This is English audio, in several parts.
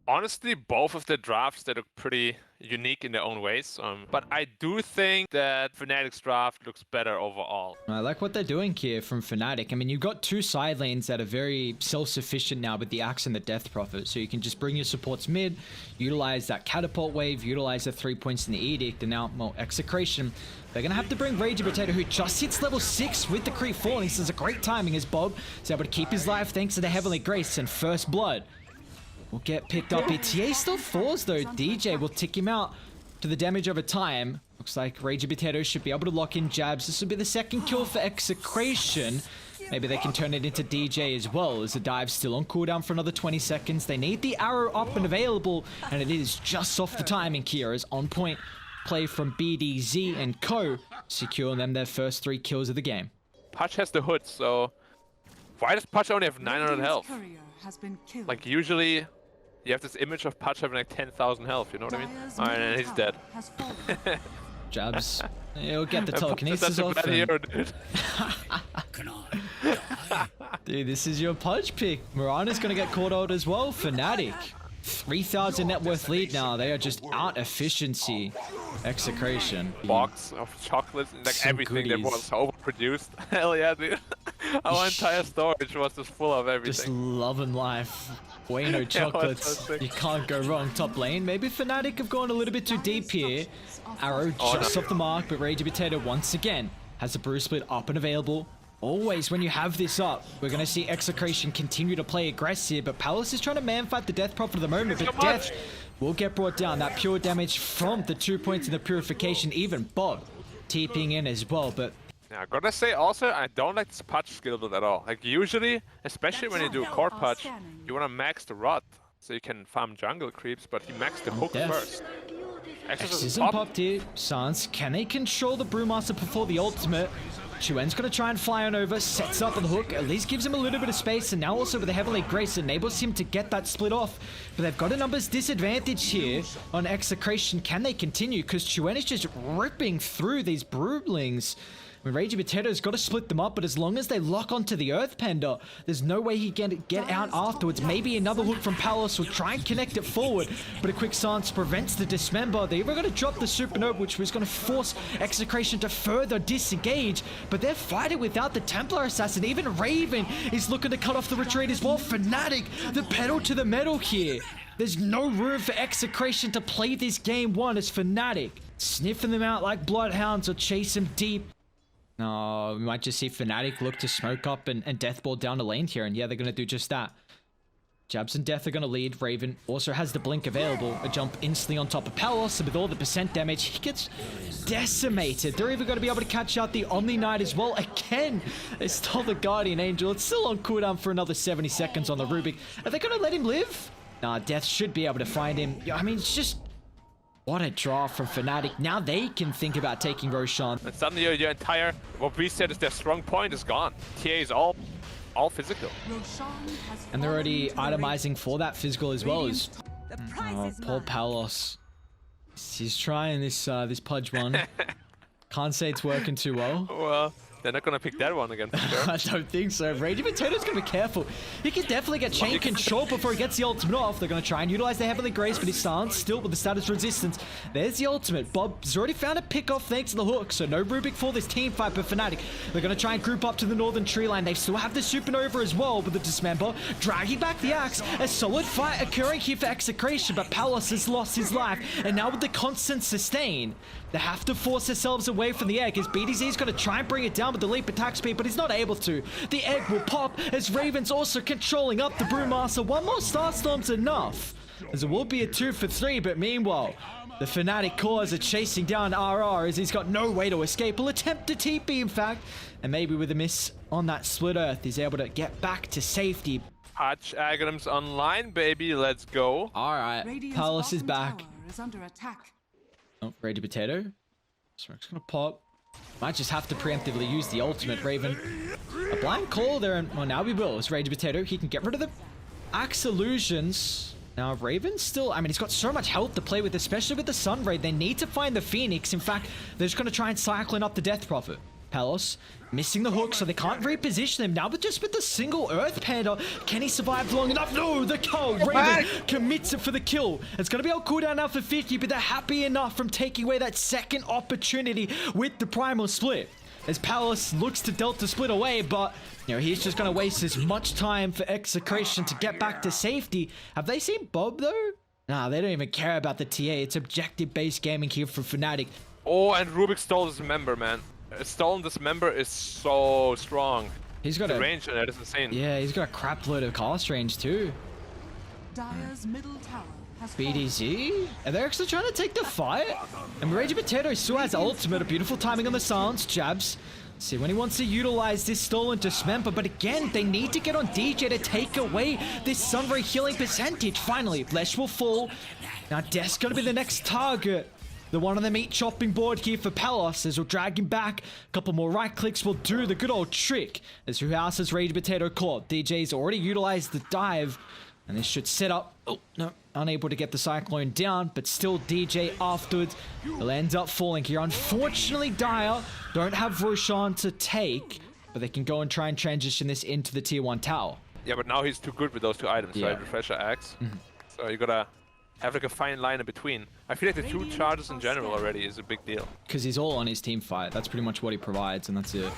Honestly, both of the drafts, they look pretty unique in their own ways. But I do think that FNATIC's draft looks better overall. I like what they're doing here from FNATIC. I mean, you've got two side lanes that are very self-sufficient now with the Axe and the Death Prophet. So you can just bring your supports mid, utilize that Catapult Wave, utilize the 3 points in the Edict, and now, well, Execration. They're going to have to bring Ragey Potato, who just hits level 6 with the Creep 4. And this is a great timing as Bob is able to keep his life thanks to the Heavenly Grace and First Blood. Will get picked up here. TA still falls though. DJ will tick him out to the damage over time. Looks like Ragey Potato should be able to lock in jabs. This will be the second kill for Execration. Maybe they can turn it into DJ as well, as the dive's still on cooldown for another 20 seconds. They need the arrow up and available, and it is just off the timing here as on point play from BDZ and co, securing them their first 3 kills of the game. Pudge has the hood, so why does Pudge only have 900 health? Like usually you have this image of Pudge having like 10,000 health, you know what I mean? Alright, and he's dead. Jabs. He'll get the telekinesis off. Dude, this is your Pudge pick. Mirana's gonna get caught out as well. FNATIC. 3,000 net worth lead now. They are just out efficiency. Execration. Box of chocolates and like some everything that was overproduced. Hell yeah, dude. Our entire storage was just full of everything. Just loving life. Bueno chocolates. So you can't go wrong. Top lane. Maybe FNATIC have gone a little bit too deep here. Arrow just off the mark, but Ragey Potato once again has the Bruise Split up and available. Always when you have this up, we're going to see Execration continue to play aggressive, but Palace is trying to man-fight the Death Prophet at the moment, but Death will get brought down. That pure damage from the 2 points in the Purification, even Bob TPing in as well, but... Yeah, I gotta say also, I don't like this Pudge skill build at all. Like usually, especially when you do core Pudge, you want to max the Rot, so you can farm jungle creeps, but he maxed the hook first. X isn't popped here. Sans, can they control the Brewmaster before the ultimate? Chuen's gonna try and fly on over, sets up on the hook, at least gives him a little bit of space, and now also with the Heavenly Grace enables him to get that split off. But they've got a numbers disadvantage here on Execration. Can they continue? Because Chuen is just ripping through these Broodlings. I mean, Ragey Potato's got to split them up, but as long as they lock onto the Earthpender, there's no way he can get out afterwards. Maybe another hook from Palace will try and connect it forward, but a quick stance prevents the dismember. They're even going to drop the Supernova, which was going to force Execration to further disengage, but they're fighting without the Templar Assassin. Even Raven is looking to cut off the retreat as well. FNATIC, the pedal to the metal here. There's no room for Execration to play this game one as FNATIC sniffing them out like bloodhounds or chase them deep. No, we might just see FNATIC look to smoke up and Deathball down the lane here, and yeah, they're going to do just that. Jabs and Death are going to lead. Raven also has the blink available. A jump instantly on top of Palos, so with all the percent damage, he gets decimated. They're even going to be able to catch out the Omni Knight as well. Again, they stole the Guardian Angel. It's still on cooldown for another 70 seconds on the Rubik. Are they going to let him live? Nah, Death should be able to find him. I mean, it's just... what a draw from FNATIC. Now they can think about taking Roshan. And suddenly your entire, what we said is their strong point is gone. TA is all physical. And they're already itemizing for that physical as well as... oh, poor Palos. He's trying this Pudge one. Can't say it's working too well. Well, they're not gonna pick that one again for sure. I don't think so. Ragey Potato's gonna be careful. He can definitely get chain control before he gets the ultimate off. They're gonna try and utilize the Heavenly Grace, but his stance still with the status resistance. There's the ultimate. Bob's already found a pick off thanks to the hook, so no Rubik for this team fight, but FNATIC, they're gonna try and group up to the northern tree line. They still have the Supernova as well, but the Dismember dragging back the axe. A solid fight occurring here for Execration, but Palos has lost his life, and now with the constant sustain, they have to force themselves away from the egg as BDZ is going to try and bring it down with the leap attack speed, but he's not able to. The egg will pop as Raven's also controlling up the Brewmaster. One more Starstorm's enough, as it will be a 2 for 3, but meanwhile, the FNATIC cores are chasing down RR as he's got no way to escape. He'll attempt to TP, in fact, and maybe with a miss on that split earth, he's able to get back to safety. Pudge Aghanim's online, baby. Let's go. Alright, Palace is back. Oh, Ragey Potato. Smoke's gonna pop. Might just have to preemptively use the ultimate. Raven. A blind call there, and well, now we will. As Ragey Potato, he can get rid of the Axe Illusions. Now, Raven's still... I mean, he's got so much health to play with, especially with the Sun Raid. They need to find the Phoenix. In fact, they're just gonna try and cycling up the Death Prophet. Palos missing the hook, so they can't reposition him. Now, but just with the single Earth Panda, can he survive long enough? No, the kill. Raven commits it for the kill. It's going to be on cooldown now for 50, but they're happy enough from taking away that second opportunity with the Primal Split. As Palos looks to Delta Split away, but you know, he's just going to waste as much time for Execration to get back to safety. Have they seen Bob, though? Nah, they don't even care about the TA. It's objective-based gaming here for Fnatic. Oh, and Rubik stole this member, man. Stolen this member is so strong. He's got the range on that is insane. Yeah, he's got a crap load of cast range too. Dire's middle tower has BDZ? Are they actually trying to take the fight? And Raging Potato still has ultimate, a beautiful timing on the silence, jabs. See when he wants to utilize this stolen dismember, but again, they need to get on DJ to take away this Sunray healing percentage. Finally, Flesh will fall. Now Death's gonna be the next target. The one on the meat chopping board here for Palos as we'll drag him back. A couple more right clicks will do the good old trick. As Ruhaus has Raging Potato caught. DJ's already utilized the dive. And this should set up. Oh, no. Unable to get the Cyclone down, but still DJ afterwards. He'll end up falling here. Unfortunately, Dire don't have Roshan to take, but they can go and try and transition this into the tier 1 tower. Yeah, but now he's too good with those two items, right? Refresher Axe. So you gotta have like a fine line in between. I feel like the 2 charges in general already is a big deal. Because he's all on his team fight. That's pretty much what he provides, and that's it.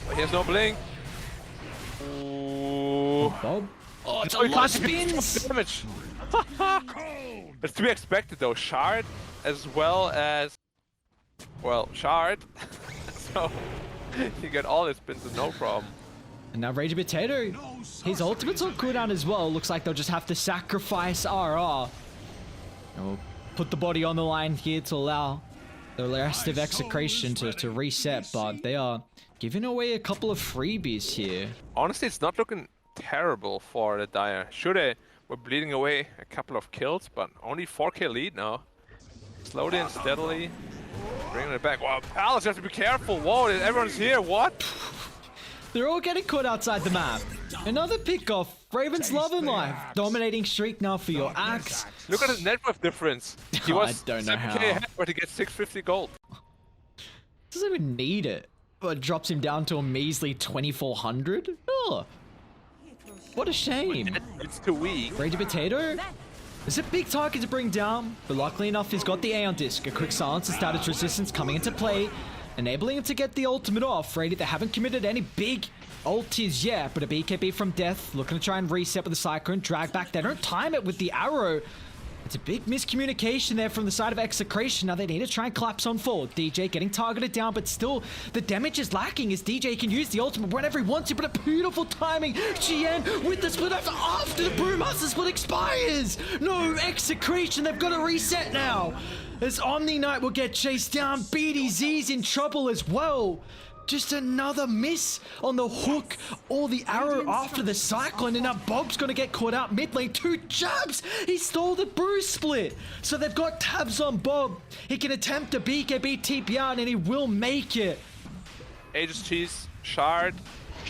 But he has no blink. Ooh. Bob? Oh, it's a lot of spins! Damage. It's to be expected though. Shard as well as... Well, Shard. So you get all his spins with no problem. And now Raging Potato, his ultimate's on cooldown as well. Looks like they'll just have to sacrifice RR. And we'll put the body on the line here to allow the rest of Execration to reset, but they are giving away a couple of freebies here. Honestly, it's not looking terrible for the Dire. Sure, they were bleeding away a couple of kills, but only 4k lead now. Slowly and steadily bringing it back. Wow, Palace, you have to be careful. Whoa, everyone's here. What? They're all getting caught outside the map. Another pick-off. Raven's loving life. Dominating streak now for your Axe. Look at his net worth difference. He was I don't know 7k how. ahead, but he gets 650 gold. Doesn't even need it. But drops him down to a measly 2400. Oh, what a shame. It's too weak. Raging Potato? It's a big target to bring down, but luckily enough, he's got the Aeon Disc. A quick silence and status resistance coming into play, enabling him to get the ultimate off. Radiant, they haven't committed any big ultis yet, but a BKB from Death, looking to try and reset with the Cyclone, drag back. They don't time it with the arrow. It's a big miscommunication there from the side of Execration. Now they need to try and collapse on forward. DJ getting targeted down, but still the damage is lacking as DJ can use the ultimate whenever he wants to, but a beautiful timing. Chien with the split after the Brewmaster split expires. No, Execration, they've got to reset now. As Omni Knight will get chased down. BDZ's in trouble as well. Just another miss on the hook or the arrow after the Cyclone, and now Bob's gonna get caught out mid lane. 2 jabs! He stole the Brew split! So they've got tabs on Bob. He can attempt a BKB TP out and he will make it. Aegis Cheese, Shard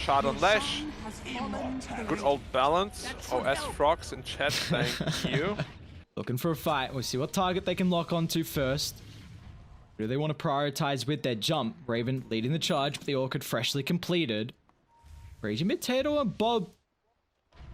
on Lash. Good old balance. OS Frogs in chat, thank you. Looking for a fight. We'll see what target they can lock onto first. Do they want to prioritize with their jump? Raven leading the charge, but the Orchid freshly completed. Raging Potato and Bob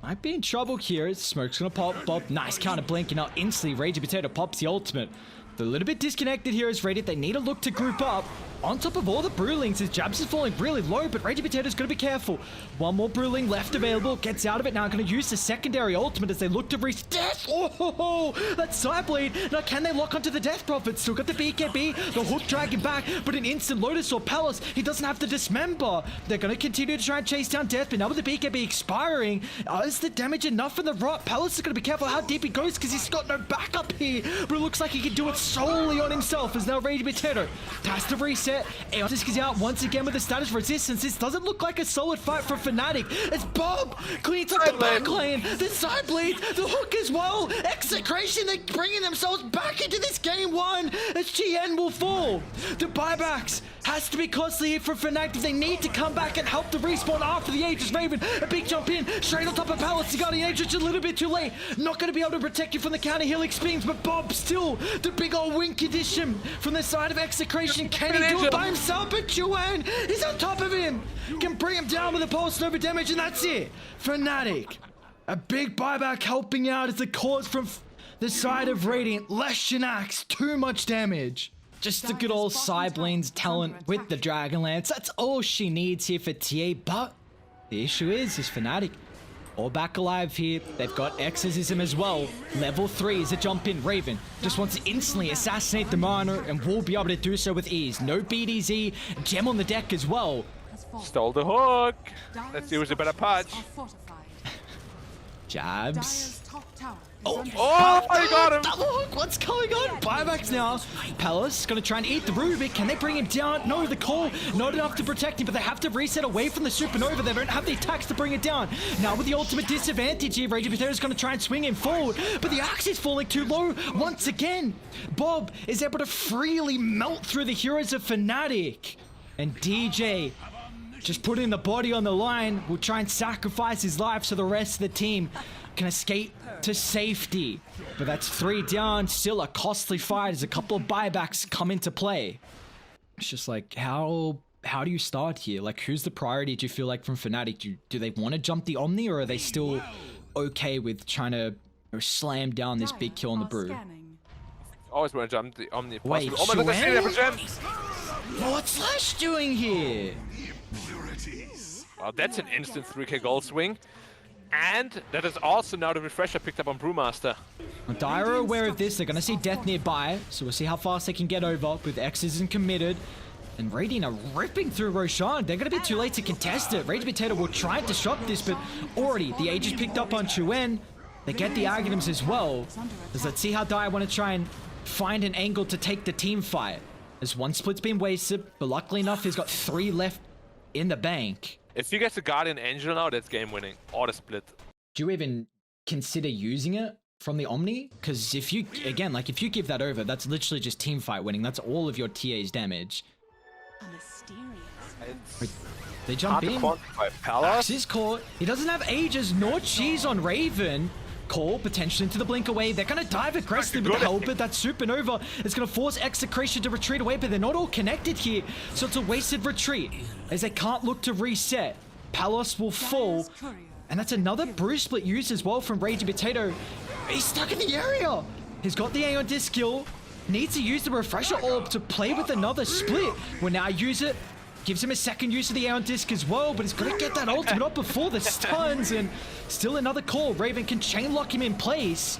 might be in trouble here. Smoke's gonna pop. Bob, nice counter blink, and now instantly Raging Potato pops the ultimate. They're a little bit disconnected here as Radiant. They need to look to group up. On top of all the Brewlings, his jabs is falling really low, but Raging Potato's gonna be careful. One more Brewling left available, gets out of it now, gonna use the secondary ultimate as they look to reach Death. Oh, that side bleed. Now can they lock onto the Death Prophet? Still got the BKB, the hook dragging back, but an instant Lotus or Palace, he doesn't have the Dismember. They're gonna continue to try and chase down Death, but now with the BKB expiring, is the damage enough from the rot? Palace is gonna be careful how deep he goes because he's got no backup here, but it looks like he can do it solely on himself as now Raging Potato has to reset. Aeon Disc is out once again with the status resistance. This doesn't look like a solid fight for Fnatic. It's Bob cleans up the back lane, the side bleed, the hook as well. Execration, they're bringing themselves back into this game 1 as Chien will fall. The buybacks has to be costly here for Fnatic if they need to come back and help the respawn after the Aegis Raven. A big jump in, straight on top of Palace. The Guardian Aegis a little bit too late. Not going to be able to protect you from the counter healing spins, but Bob still, the big old win condition from the side of Execration. Can he do do it by himself, but Chuan is on top of him. Can bring him down with a pulse over damage, and that's it. FNATIC, a big buyback helping out as the cause from the side of Radiant. Less Shinaks, too much damage. Just the good old Cyblane's talent with the Dragonlance. That's all she needs here for TA, but the issue is FNATIC all back alive here. They've got Exorcism as well. Level 3 is a jump in. Raven just wants to instantly assassinate the Marner and will be able to do so with ease. No BDZ, Gem on the deck as well. Stole the hook. Let's see who's a better punch. Jabs. Oh, I got him! Double hook, what's going on? Buybacks now. Palace gonna try and eat the Rubik. Can they bring him down? No, the call, not enough to protect him, but they have to reset away from the Supernova. They don't have the attacks to bring it down. Now with the ultimate disadvantage here, Raging Potato's gonna try and swing him forward, but the axe is falling too low once again. Bob is able to freely melt through the heroes of FNATIC. And DJ, just putting the body on the line, will try and sacrifice his life so the rest of the team can escape to safety. But that's 3 down, still a costly fight as a couple of buybacks come into play. It's just like, how do you start here? Like, who's the priority, do you feel like, from FNATIC? Do they want to jump the Omni, or are they still okay with trying to slam down this big kill on the Brew? Always want to jump the Omni. Wait, oh my god, that's Gem! What's Slash doing here? Well, that's an instant 3k gold swing. And that is also now the refresher picked up on Brewmaster. Well, Dire are aware of this. They're going to see Death nearby, so we'll see how fast they can get over with Exorcism committed. And Radiant are ripping through Roshan. They're going to be too late to contest it. Raging Potato will try and disrupt this, but already the Age is picked up on Chuen. They get the Aghanims as well. Let's see how Dire want to try and find an angle to take the team fight. As one split's been wasted, but luckily enough, he's got 3 left in the bank. If he gets the Guardian Angel now, that's game winning. Or the split. Do you even consider using it from the Omni? Because if you, again, like if you give that over, that's literally just team fight winning. That's all of your TA's damage. Wait, they jump in. Axe is caught. He doesn't have Aegis nor Cheese on Raven. Call potentially into the blink away. They're going to dive aggressively with the help, but that Supernova is going to force Execration to retreat away, but they're not all connected here, so it's a wasted retreat as they can't look to reset. Palos will fall, and that's another Brew split used as well from Raging Potato. He's stuck in the area. He's got the Aeon Disc skill, needs to use the Refresher Orb to play with another split. Will now use it. Gives him a second use of the Aeon Disc as well, but he's got to get that ultimate up before the stuns, and still another call. Raven can chain lock him in place.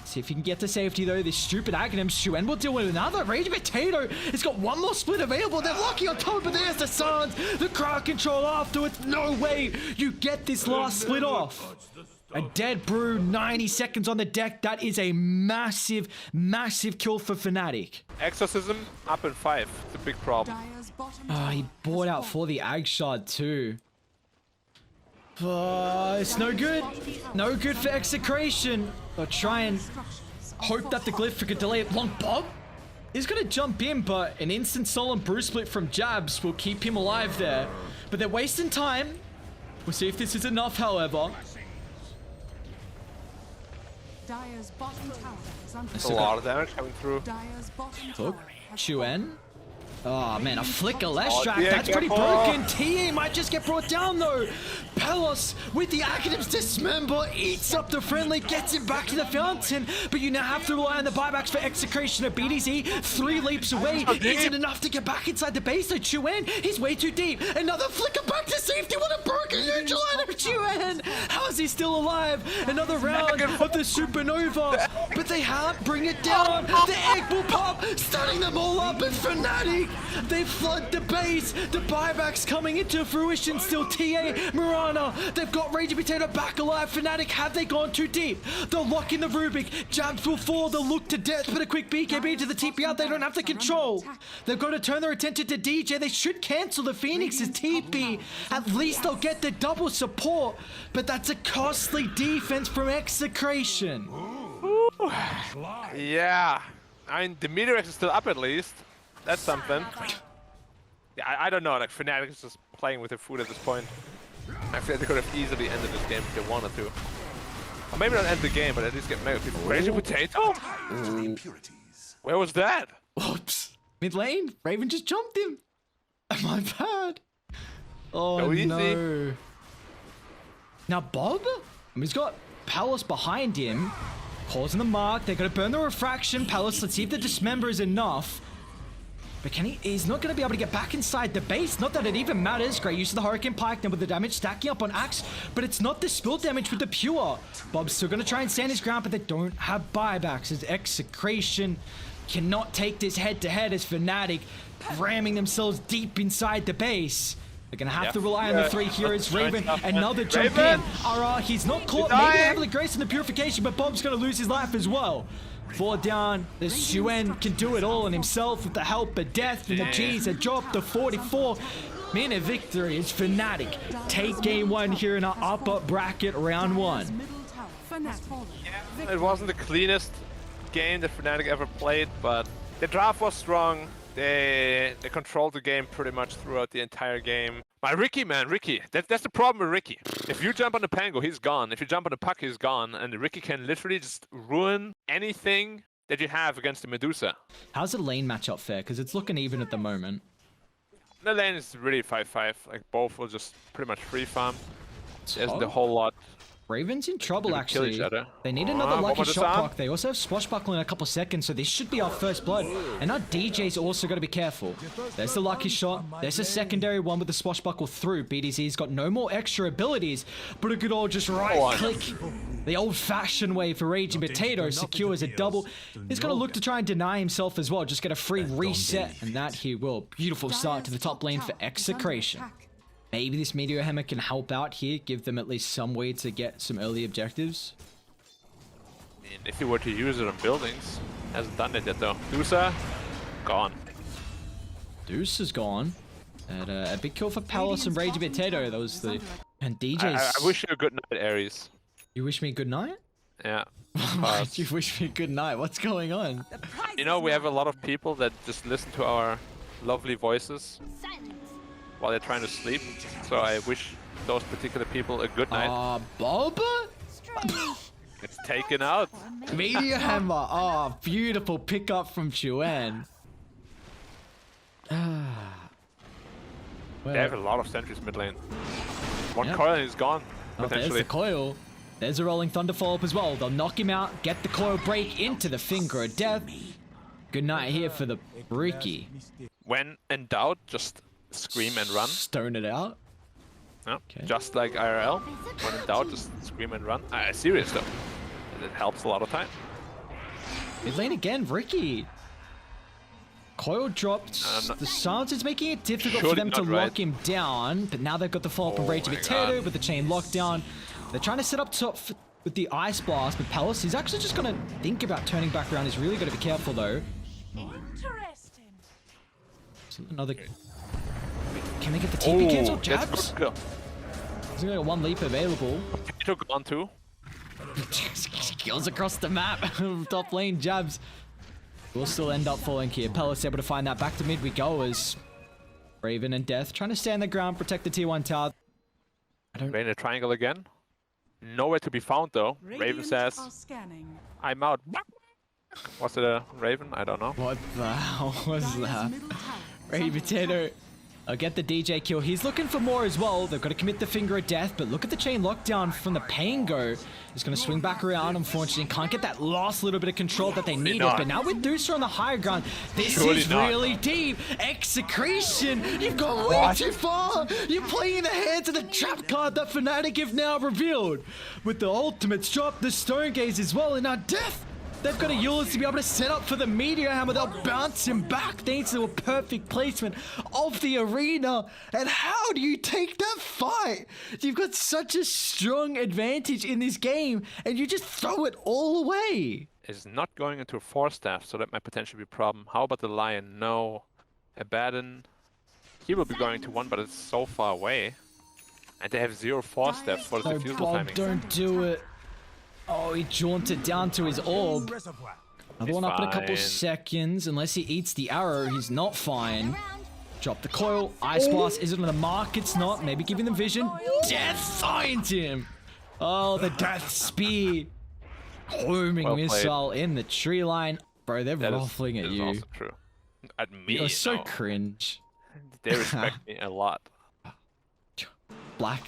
See if he can get to safety though. This stupid Aghanim. Shuen will deal with another. Raging Potato has got one more split available. They're lucky on top, but there's the Suns. The crowd control afterwards. No way you get this last split off. A dead Brew, 90 seconds on the deck. That is a massive, massive kill for FNATIC. Exorcism up in 5. It's a big problem. Oh, he bought out for the Ag Shard too. It's no good. No good for Execration. They'll try and hope that the Glyph could delay it. Long Bob is going to jump in, but an instant solemn Brew split from Jabs will keep him alive there. But they're wasting time. We'll see if this is enough, however. Dire's bottom tower is under That's a lot of damage coming through. Dire's bottom Hook. tower has Chuen. Oh man, a flicker less Oh, track. yeah, That's pretty careful. broken. TA might just get brought down though. Pelos with the Aghanims dismember, eats up the friendly, gets him back to the fountain. But you now have to rely on the buybacks for Execration of BDZ. 3 leaps away. Isn't enough to get back inside the base. So Chuen, he's way too deep. Another flicker back to safety. What a broken neutral item, Chuen. How is he still alive? Another round of the Supernova. But they can't bring it down. The egg will pop, starting them all up. And FNATIC, they flood the base. The buybacks coming into fruition still. TA, Mirana, they've got Raging Potato back alive. FNATIC, have they gone too deep? They'll lock in the Rubik. Jabs will fall. They'll look to death. But a quick BKB to the TP out. They don't have the control. They've got to turn their attention to DJ. They should cancel the Phoenix's TP. At least they'll get the double support. But that's a costly defense from Execration. Yeah. I mean, the Meteorex is still up at least. That's something. Yeah, I don't know. Like, FNATIC is just playing with their food at this point. I feel like they could have easily ended this game if they wanted to. Or maybe not end the game, but at least get mega people. Raging Potato? Where was that? Oops. Mid lane, Raven just jumped him. My bad. Oh Go easy. no. Now Bob, he's got Palace behind him, pausing the mark. They're gonna burn the refraction. Palace, let's see if the dismember is enough. But can he's not going to be able to get back inside the base. Not that it even matters. Great use of the Hurricane Pike now with the damage stacking up on Axe. But it's not the spill damage with the Pure. Bob's still going to try and stand his ground, but they don't have buybacks. As Execration cannot take this head-to-head as FNATIC ramming themselves deep inside the base. They're going to have to rely on the three heroes. Raven, another jump in. He's not caught. Maybe heavily graced in the purification, but Bob's going to lose his life as well. 4 down, this Xuen can do it all on himself with the help of death, and the G's are dropped to 44. Minute victory is FNATIC. Take game 1 here in our upper bracket round 1. Yeah, it wasn't the cleanest game that FNATIC ever played, but the draft was strong. They controlled the game pretty much throughout the entire game. My Ricky, man, Ricky. That's the problem with Ricky. If you jump on the Pango, he's gone. If you jump on the Puck, he's gone. And Ricky can literally just ruin anything that you have against the Medusa. How's the lane matchup fair? Because it's looking even at the moment. The lane is really 5-5. Like, both will just pretty much free farm. There's a whole lot. Raven's in trouble, actually. They need another Oh, lucky shot clock. They also have Swashbuckle in a couple seconds, so this should be our first blood. And our DJ's also got to be careful. There's the lucky shot. There's a secondary one with the Swashbuckle through. BDZ's got no more extra abilities, but a good old just right-click. The old-fashioned way for Raging Potato secures a double. He's going to look to try and deny himself as well. Just get a free reset, and that he will. Beautiful start to the top lane for Execration. Maybe this Meteor Hammer can help out here, give them at least some way to get some early objectives. And if you were to use it on buildings, hasn't done it yet though. Medusa, gone. Deuce is gone. And a big kill for Palace and Raging Potato. That was the... And DJ's... I wish you a good night, Ares. You wish me good night? Yeah. Why do you wish me good night? What's going on? You know, we have a lot of people that just listen to our lovely voices while they're trying to sleep, so I wish those particular people a good night. Bob? It's taken out. Meteor Hammer. Oh, beautiful pickup from Xuen. They have a lot of sentries mid lane. One coil and he's gone, potentially. There's the coil. There's a rolling thunder follow-up as well. They'll knock him out, get the coil break into the finger of death. Good night here for the Ricky. When in doubt, just scream and run. Stone it out. Yeah, just like IRL. When in doubt, just scream and run. Serious though. It helps a lot of time. Mid lane again, Ricky. Coil dropped. The silence is making it difficult for them to lock him down, but now they've got the follow-up on Raging Potato with the chain lockdown. They're trying to set up top with the Ice Blast, but Palace is actually just going to think about turning back around. He's really got to be careful though. Interesting. So another... Can they get the TP cancel? Jabs? There's only got 1 leap available. Potato gone too. Kills across the map. Top lane, Jabs. We'll still end up falling here. Palace able to find that back to mid we go as Raven and Death trying to stand the ground, protect the T1 tower. Rain a triangle again. Nowhere to be found though. Raven says, I'm out. Was it a Raven? I don't know. What the hell was that? Raging Potato. I'll get the DJ kill. He's looking for more as well. They've got to commit the finger of death, but look at the chain lockdown from the Pango. He's going to swing back around, unfortunately. Can't get that last little bit of control that they needed, but now with Deucer on the higher ground, this is really deep. Execration, you've gone way too far. You're playing in the hands of the trap card that FNATIC have now revealed. With the ultimates drop, the Stone Gaze as well, and now Death. They've got a Euless to be able to set up for the Meteor Hammer. They'll bounce him back thanks to a perfect placement of the arena. And how do you take that fight? You've got such a strong advantage in this game, and you just throw it all away. It's not going into a 4-staff, so that might potentially be a problem. How about the Lion? No. Abaddon. He will be going to 1, but it's so far away. And they have 0 4-staffs for the defusal timing. Don't do it. Oh, he jaunted down to his orb. Another one up in a couple seconds. Unless he eats the arrow, he's not fine. Drop the coil. Ice Blast. Is it on the mark? It's not. Maybe giving them vision. Death finds him. Oh, the Death Spear. Homing missile in the tree line. Bro, they're ruffling at you. Also true. At me, You're so no. cringe. They respect me a lot. Black.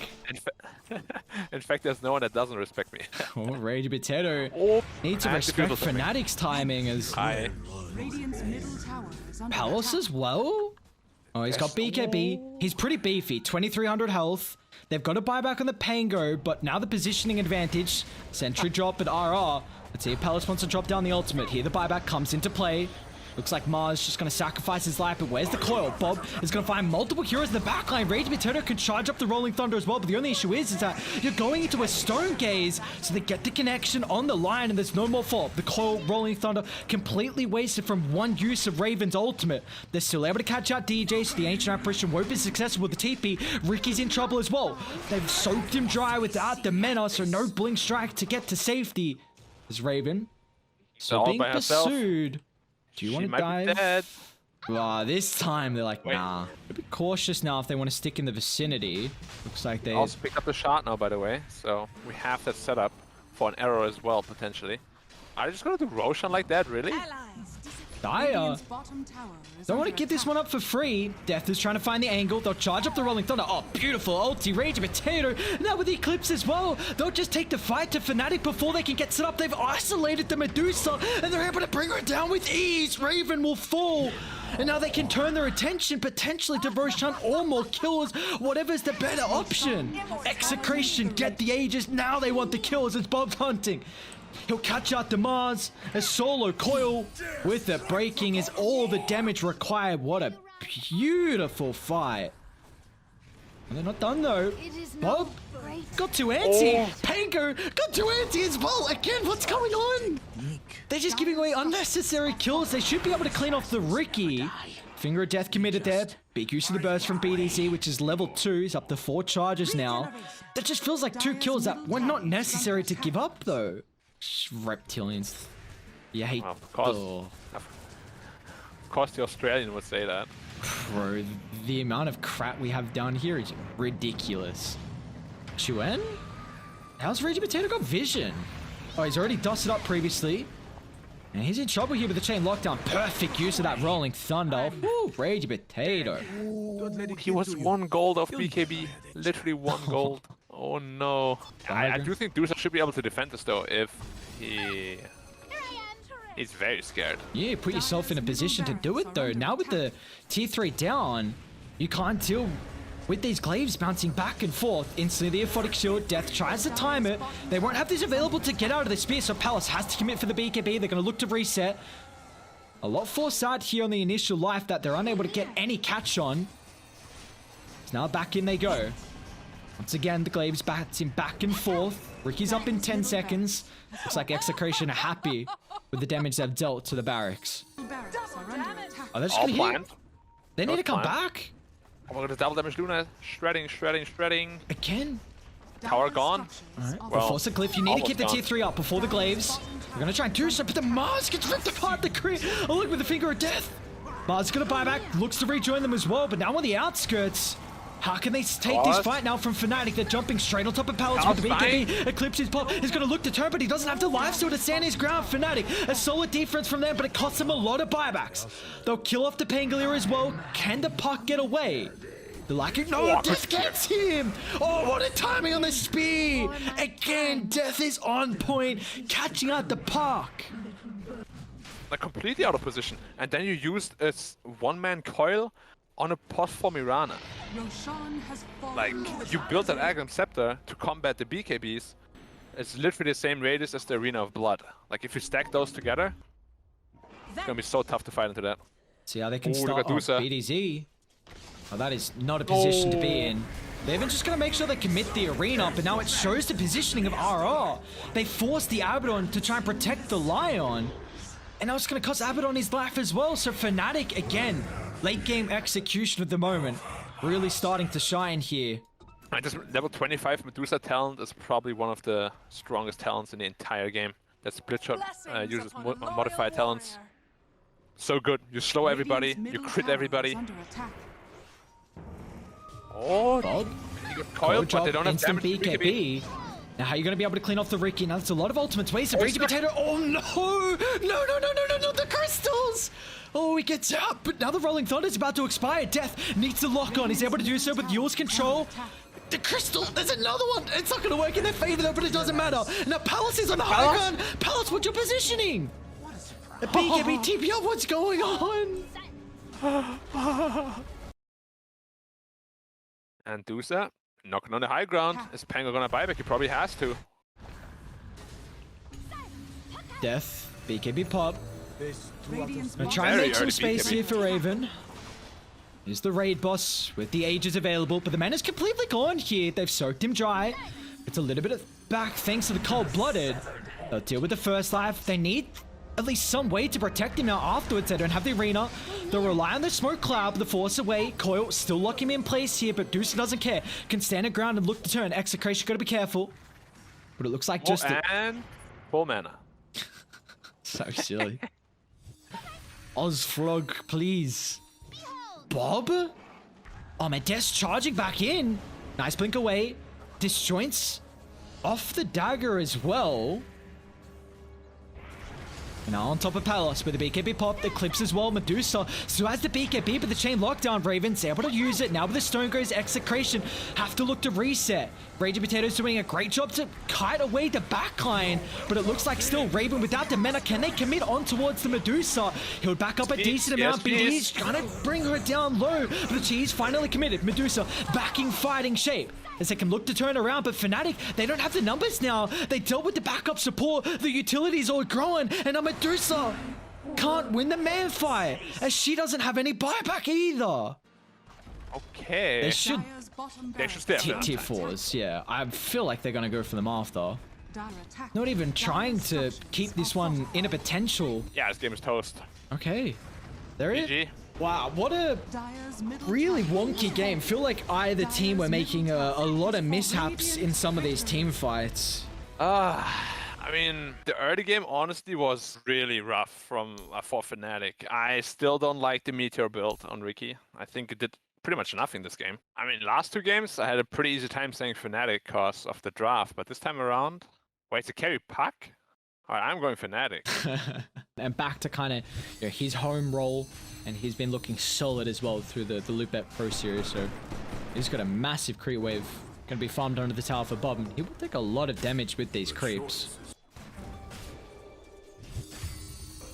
In fact, there's no one that doesn't respect me. Oh, Rage Potato Oh, needs to and respect difficult to make. Fnatic's timing as Radiant's middle tower is under Palace attack. as well. Oh, he's got BKB. He's pretty beefy. 2,300 health. They've got a buyback on the Pango, but now the positioning advantage. Sentry drop at RR. Let's see if Palace wants to drop down the ultimate. Here the buyback comes into play. Looks like Mars just going to sacrifice his life, but where's the coil? Bob is going to find multiple heroes in the backline. Rage Potato can charge up the Rolling Thunder as well, but the only issue is that you're going into a Stone Gaze, so they get the connection on the line, and there's no more fault. The coil Rolling Thunder completely wasted from one use of Raven's ultimate. They're still able to catch out DJ, so the Ancient Apparition won't be successful with the TP. Ricky's in trouble as well. They've soaked him dry without the Mena, so no Blink Strike to get to safety. Is Raven so All being by herself. pursued? Do you She want to might be dive? dead. This time they're like, Wait. nah. They're a bit cautious now if they want to stick in the vicinity. Looks like they... Also pick up the shot now, by the way. So we have that set up for an arrow as well, potentially. Are they just gonna do Roshan like that, really? Allies disappear. Dire. Radiant's bottom tower is Don't want under to give this attack. one up for free. Death is trying to find the angle. They'll charge up the Rolling Thunder. Oh, beautiful ulti. Rage Potato. Now with the Eclipse as well. They'll just take the fight to Fnatic before they can get set up. They've isolated the Medusa, and they're able to bring her down with ease. Raven will fall. And now they can turn their attention potentially to Roshan or more kills. Whatever's the better option. Execration, get the Aegis. Now they want the kills. It's Bob's hunting. He'll catch out the Mars. A solo coil with the breaking is all the damage required. What a beautiful fight. And they're not done though. Bob got to anti. Oh. Pango got to anti as well. Again, what's going on? They're just giving away unnecessary kills. They should be able to clean off the Ricky. Finger of Death committed there. Big use of the burst from BDC, which is level 2. He's up to 4 charges now. That just feels like 2 kills that were not necessary to give up though. Reptilians. You hate... Well, of course. Oh, Of course the Australian would say that. bro, the amount of crap we have done here is ridiculous. Chuen? How's Rage Potato got vision? Oh, he's already dusted up previously. And he's in trouble here with the chain lockdown. Perfect use of that Rolling Thunder. Woo, Rage Potato. He was 1 gold of BKB. Literally 1 gold. Oh no. I do think Dusa should be able to defend this though if he's very scared. Yeah, put yourself in a position to do it though. Now with the tier 3 down, you can't deal with these glaives bouncing back and forth. Instantly the Aphotic Shield, Death tries to time it. They won't have this available to get out of the spear, so Palace has to commit for the BKB. They're going to look to reset. A lot forced out here on the initial life that they're unable to get any catch on. So now back in they go. Once again, the glaives bouncing back and forth. Ricky's up in 10 seconds. Looks like Execration are happy with the damage they've dealt to the barracks. Barracks are under attack. Oh, they're just All gonna heal. planned. They need to come planned. back. Oh my god, the double damage Luna. Shredding, shredding, shredding. Again. Tower gone. Alright, Well, before the cliff, you need to almost keep the gone. tier 3 up before the glaives. We're gonna try and do so, but the Mars gets ripped apart. The crit. Oh, look with the finger of death. Mars gonna buy back, looks to rejoin them as well, but now on the outskirts. How can they take this What? fight now from Fnatic? They're jumping straight on top of Palace with the BKB. Eclipse his pop. He's gonna look to turn, but he doesn't have the life steal to stand his ground. Fnatic, a solid defense from them, but it costs them a lot of buybacks. They'll kill off the Pangolier as well. Can the puck get away? The lacking. No, Oh, Death gets him. Oh, what a timing on the spear. Again, Death is on point, catching out the puck. Like completely out of position. And then you used a 1-man coil on a post for Mirana. Roshan has fallen Like, to the you dark built an side. Agram Scepter to combat the BKBs. It's literally the same radius as the Arena of Blood. Like, if you stack those together, it's gonna be so tough to fight into that. See how they can Ooh, start look at off Dusa. BDZ. Oh, that is not a position to be in. They're even just going to make sure they commit the arena, but now it shows the positioning of RR. They forced the Abaddon to try and protect the Lion. And now it's going to cost Abaddon his life as well. So Fnatic, again, late game execution at the moment. Really starting to shine here. And this level 25 Medusa talent is probably one of the strongest talents in the entire game. That split shot Blessings uses upon a loyal modified talents. warrior. So good. You slow everybody, Radiant's you middle crit tower everybody. is under attack. Oh, Bob, you get coiled, but they don't have instant damage to BKB. Now how are you going to be able to clean off the Ricky? Now that's a lot of ultimates wasted. Oh, Rage he's got- Potato. Oh no! No, no, no, no, no, no, the crystals! Oh, he gets out, but now the Rolling Thunder is about to expire. Death needs to lock on. He's able to do so with Yule's control. The Crystal, there's another one. It's not going to work in their favor though, but it doesn't matter. Now Palace is on the high ground. Palace, what's your positioning? The BKB TP up, what's going on? And Dusa knocking on the high ground. Is Pango gonna buy back? He probably has to. Death, BKB pop. Radiant's Gonna try and Very make some early space BKB. here for Raven. Here's the raid boss with the ages available, but the mana's completely gone here. They've soaked him dry. It's a little bit of back thanks to the cold-blooded. They'll deal with the first life. They need at least some way to protect him now afterwards. They don't have the arena. They'll rely on the smoke cloud, the force away. Coil still locking him in place here, but Deuce doesn't care. Can stand her ground and look to turn. Execration, gotta be careful. But it looks like just and full mana. so silly. Ozfrog, please. Bob? Oh, man, Death's charging back in. Nice blink away. Disjoints off the dagger as well. Now on top of Palace with the BKB pop, the clips as well. Medusa still has the BKB, but the chain lockdown. Raven's able to use it. Now with the Stone Graze Execration, have to look to reset. Raging Potato's doing a great job to kite away the backline, but it looks like still Raven without the mana. Can they commit on towards the Medusa? He'll back up a decent amount. BD's trying to bring her down low, but the Cheese finally committed. Medusa backing fighting shape. As they can look to turn around, but FNATIC, they don't have the numbers now. They dealt with the backup support, the utilities all growing, and a Medusa can't win the man fight, as she doesn't have any buyback either. Okay. They should Dire's bottom They should stay up there. tier 4s, yeah. I feel like they're gonna go for them after. Dire attack. Not even trying to keep this one in a potential. Yeah, this game is toast. Okay, there it is. GG. Wow, what a Dire's middle really tower wonky is game. Feel like either team were making a lot of mishaps in some of these team fights. I mean, the early game honestly was really rough for FNATIC. I still don't like the Meteor build on Ricky. I think it did pretty much nothing this game. I mean, last two games I had a pretty easy time saying FNATIC because of the draft, but this time around, wait, to carry Puck? Alright, I'm going FNATIC. And back to kind of his home role, and he's been looking solid as well through the Loopet Pro Series. So he's got a massive creep wave going to be farmed under the tower for Bob, and he will take a lot of damage with these creeps.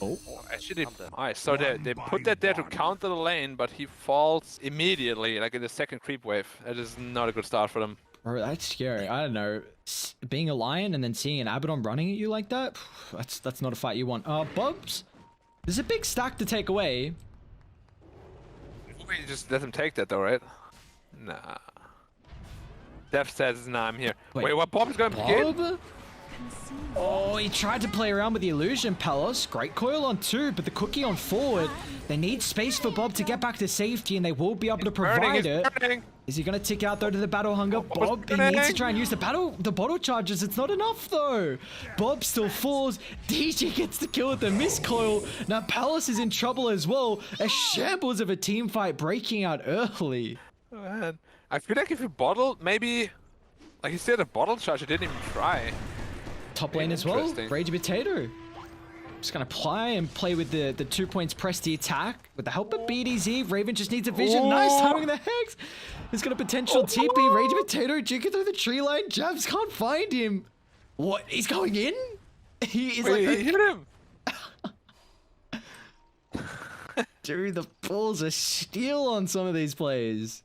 Oh, Actually, alright, so they put that there to counter the lane, but he falls immediately, like in the second creep wave. That is not a good start for them. bro, that's scary. I don't know. Being a lion and then seeing an Abaddon running at you like that, that's not a fight you want. Bubs, there's a big stack to take away. We just let him take that though, right? Nah. Death says, nah, I'm here. Wait, what? Bob's going to begin? Bob? Oh, he tried to play around with the illusion, Palace. Great coil on 2, but the cookie on forward. They need space for Bob to get back to safety, and they will be able to provide it. Is he going to tick out though to the battle hunger? Bob, he needs to try and use the bottle charges. It's not enough though. Bob still falls. DJ gets the kill with the miscoil. Now Palace is in trouble as well. A shambles of a team fight breaking out early. Oh, man. I feel like if you bottle, maybe... Like he said, a bottle charge, he didn't even try. Top lane as well. Interesting. Rage Potato. Just gonna apply and play with the 2 points, press the attack. With the help of BDZ, Raven just needs a vision. Oh. Nice timing the Hex. He's got a potential TP. Rage Potato jinking through the tree line. Jabs can't find him. What? He's going in? He is Wait, like... he hit him! Dude, the balls are steel on some of these plays.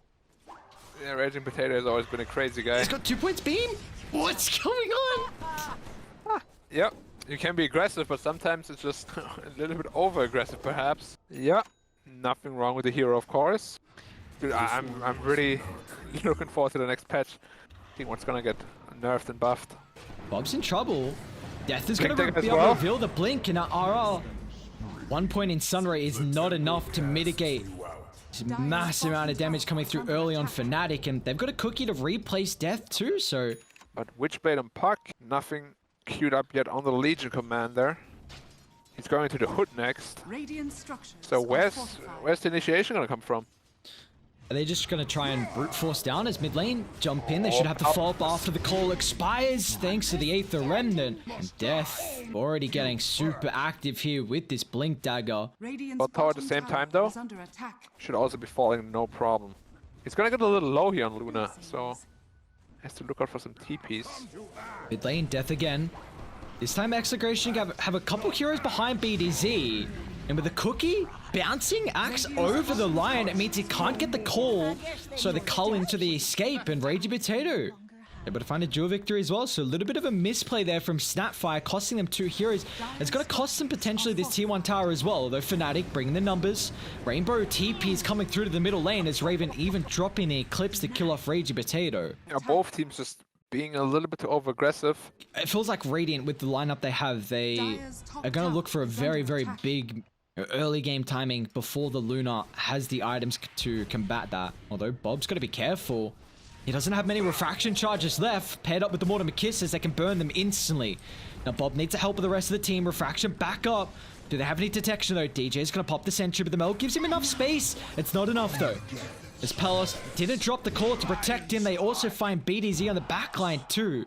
Yeah, Raging Potato has always been a crazy guy. He's got 2 points beam? What's going on? Yep, you can be aggressive, but sometimes it's just a little bit over-aggressive, perhaps. Yeah, nothing wrong with the hero, of course. Dude, I'm really looking forward to the next patch. I think what's gonna get nerfed and buffed. Bob's in trouble. Death is going Blink to as be able well. to reveal the blink, and RR. 1 point in Sunray is not enough to mitigate this massive amount of damage coming through early on FNATIC, and they've got a cookie to replace Death too, so... But Witchblade and Puck, nothing queued up yet on the Legion commander. He's going to the hood next. Radiant structures So are where's fortified. the initiation gonna come from? Are they just going to try and brute force down as mid lane jump in? They should have the follow-up after the call expires thanks to the Aether Remnant. And Death already getting super active here with this Blink Dagger. But tower at the same time though, should also be falling no problem. He's gonna get a little low here on Luna, so has to look out for some TPs. Mid lane, Death again. This time EXECRATION have a couple heroes behind BDZ. And with the cookie bouncing axe over the Lion, it means he can't get the call. So the cull into the escape, and Ragey Potato able to find a dual victory as well. So a little bit of a misplay there from Snapfire, costing them 2 heroes. It's going to cost them potentially this tier 1 tower as well. Although FNATIC bringing the numbers. Rainbow TP is coming through to the middle lane as Raven even dropping the Eclipse to kill off Ragey Potato. Yeah, both teams just being a little bit too over-aggressive. It feels like Radiant, with the lineup they have, they are going to look for a very, very big early game timing before the Luna has the items to combat that. Although Bob's got to be careful. He doesn't have many refraction charges left, paired up with the Mortimer Kisses that can burn them instantly. Now Bob needs the help of the rest of the team. Refraction back up. Do they have any detection though? DJ's going to pop the sentry, but the Mel gives him enough space. It's not enough though. As Pelos didn't drop the core to protect him, they also find BDZ on the backline too.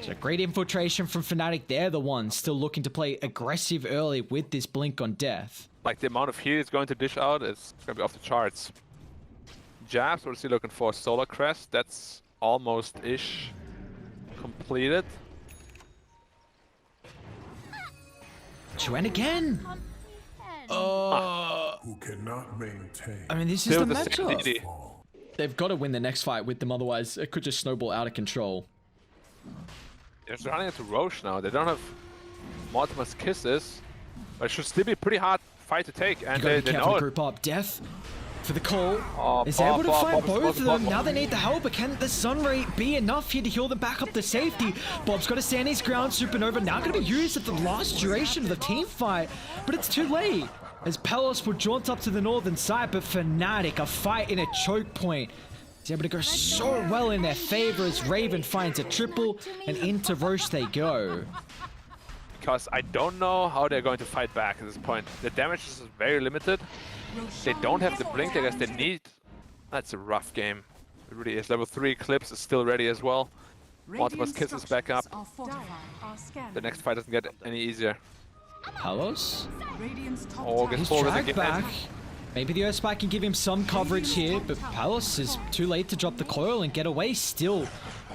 So great infiltration from FNATIC. They're the ones still looking to play aggressive early with this Blink on Death. Like the amount of heal he's going to dish out is going to be off the charts. Jabs, we're still looking for Solar Crest. That's almost-ish completed. Chuen again! Who cannot maintain. I mean, this is the the matchup. safety. They've got to win the next fight with them, otherwise it could just snowball out of control. They're running into Roche now. They don't have Mortimer's Kisses, but it should still be a pretty hard fight to take, and You gotta be they careful know to it. group up. Death for the call. Oh, Is Bob, able to Bob, find Bob, both of them. Bob. Now they need the help, but can the Sunray be enough here to heal them back up to safety? Bob's got to stand his ground. Supernova now going to be used at the last duration of the team fight, but it's too late. As Pelos will jaunt up to the northern side, but FNATIC, a fight in a choke point. He's able to go so well in their favor as Raven finds a triple, and into Roche they go. Because I don't know how they're going to fight back at this point. The damage is very limited. They don't have the blink, I guess they need. That's a rough game. It really is. Level 3 Eclipse is still ready as well. Mortimer's Kiss is back up. The next fight doesn't get any easier. Pelos? Oh, gets He's forward dragged again. back. Maybe the Earthspike can give him some coverage here, but Pelos is too late to drop the coil and get away still.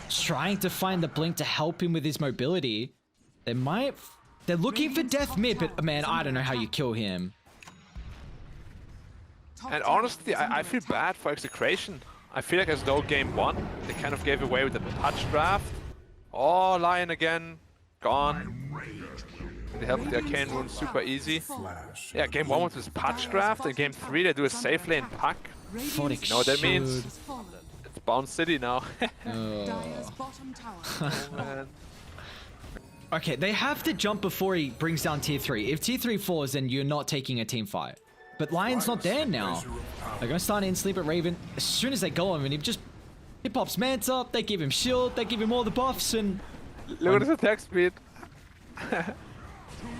Trying to find the blink to help him with his mobility. They're looking for Death mid, but man, I don't know how you kill him. And honestly, I feel bad for EXECRATION. I feel like as though game 1, they kind of gave away with the touch draft. Oh, Lion again. Gone. They help with the arcane rune super easy. Yeah, game 1 was this patch draft, and game 3 they do a safe lane pack. You know what that means? It's Bound City now. Man. Okay, they have to jump before he brings down tier 3. If tier 3 falls, then you're not taking a team fight. But Lion's not there now. They're going to start instantly, but Raven, as soon as they go on him, he pops Manta, they give him shield, they give him all the buffs, and Look at his attack speed.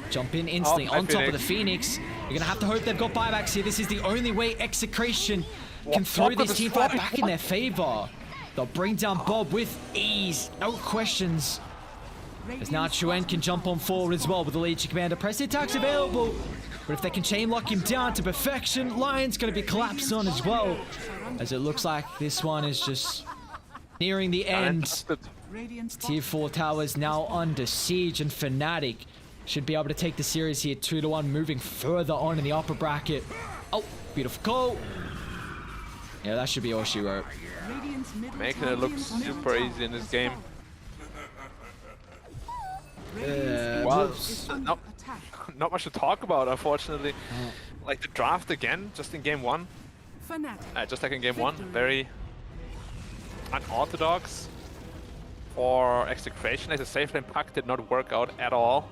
jump in instantly Oh, on top of the Phoenix. Phoenix. You're going to have to hope they've got buybacks here. This is the only way EXECRATION can throw What this the team fuck? fight back in their favor. They'll bring down Bob with ease, no questions. As now Chuen can jump on forward as well with the Legion Commander. Press the attacks available. But if they can chain lock him down to perfection, Lion's going to be collapsed on as well. As it looks like this one is just nearing the end. Tier 4 towers now under siege, and FNATIC should be able to take the series here 2-1, moving further on in the upper bracket. Oh, beautiful call. Yeah, that should be all she wrote. Making it look super easy in this game. Well, not much to talk about, unfortunately. Like the draft again, just in game 1. Just like in game 1, very unorthodox for EXECRATION. As a safe lane pack did not work out at all.